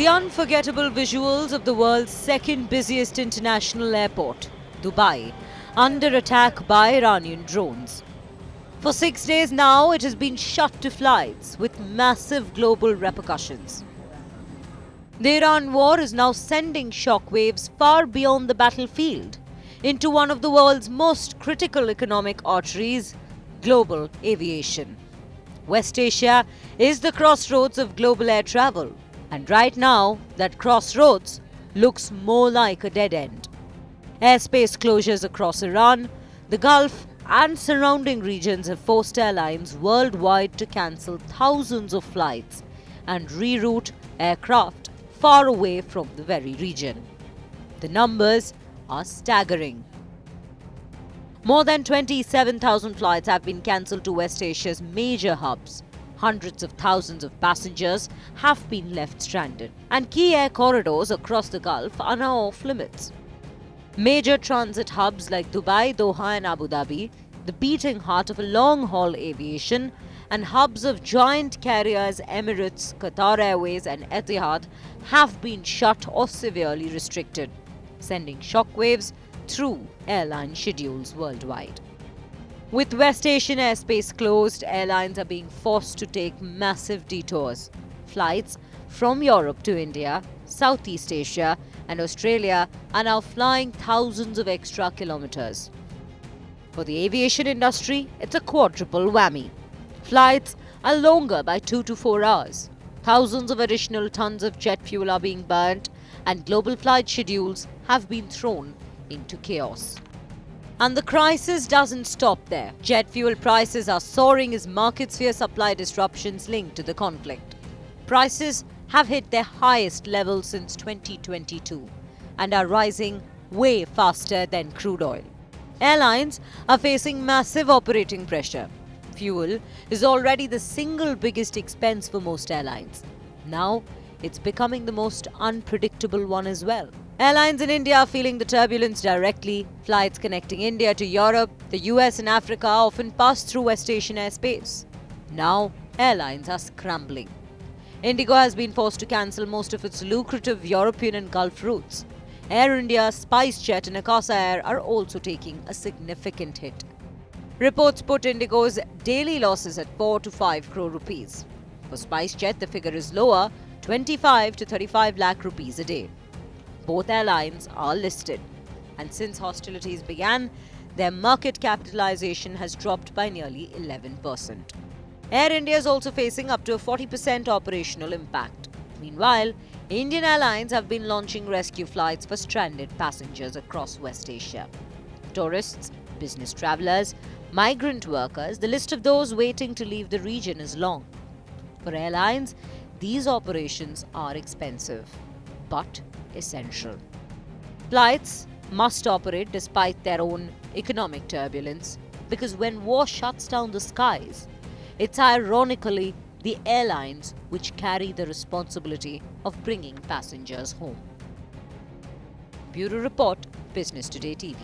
The unforgettable visuals of the world's second busiest international airport, Dubai, under attack by Iranian drones. For 6 days now, it has been shut to flights with massive global repercussions. The Iran war is now sending shockwaves far beyond the battlefield into one of the world's most critical economic arteries, global aviation. West Asia is the crossroads of global air travel, and right now, that crossroads looks more like a dead end. Airspace closures across Iran, the Gulf, and surrounding regions have forced airlines worldwide to cancel thousands of flights and reroute aircraft far away from the very region. The numbers are staggering. More than 27,000 flights have been cancelled to West Asia's major hubs. Hundreds of thousands of passengers have been left stranded, and key air corridors across the Gulf are now off limits. Major transit hubs like Dubai, Doha, and Abu Dhabi, the beating heart of long-haul aviation, and hubs of giant carriers Emirates, Qatar Airways, and Etihad have been shut or severely restricted, sending shockwaves through airline schedules worldwide. With West Asian airspace closed, airlines are being forced to take massive detours. Flights from Europe to India, Southeast Asia, and Australia are now flying thousands of extra kilometers. For the aviation industry, it's a quadruple whammy. Flights are longer by 2 to 4 hours. Thousands of additional tons of jet fuel are being burnt, and global flight schedules have been thrown into chaos. And the crisis doesn't stop there. Jet fuel prices are soaring as markets fear supply disruptions linked to the conflict. Prices have hit their highest level since 2022 and are rising way faster than crude oil. Airlines are facing massive operating pressure. Fuel is already the single biggest expense for most airlines. Now, it's becoming the most unpredictable one as well. Airlines in India are feeling the turbulence directly. Flights connecting India to Europe, the US, and Africa often pass through West Asian airspace. Now, airlines are scrambling. Indigo has been forced to cancel most of its lucrative European and Gulf routes. Air India, SpiceJet, and Akasa Air are also taking a significant hit. Reports put Indigo's daily losses at 4 to 5 crore rupees. For SpiceJet, the figure is lower, 25 to 35 lakh rupees a day. Both airlines are listed, and since hostilities began, their market capitalization has dropped by nearly 11%. Air India is also facing up to a 40% operational impact. Meanwhile, Indian Airlines have been launching rescue flights for stranded passengers across West Asia. Tourists, business travelers, migrant workers, the list of those waiting to leave the region is long. For airlines, these operations are expensive, but essential. Flights must operate despite their own economic turbulence, because when war shuts down the skies, it's ironically the airlines which carry the responsibility of bringing passengers home. Bureau Report, Business Today TV.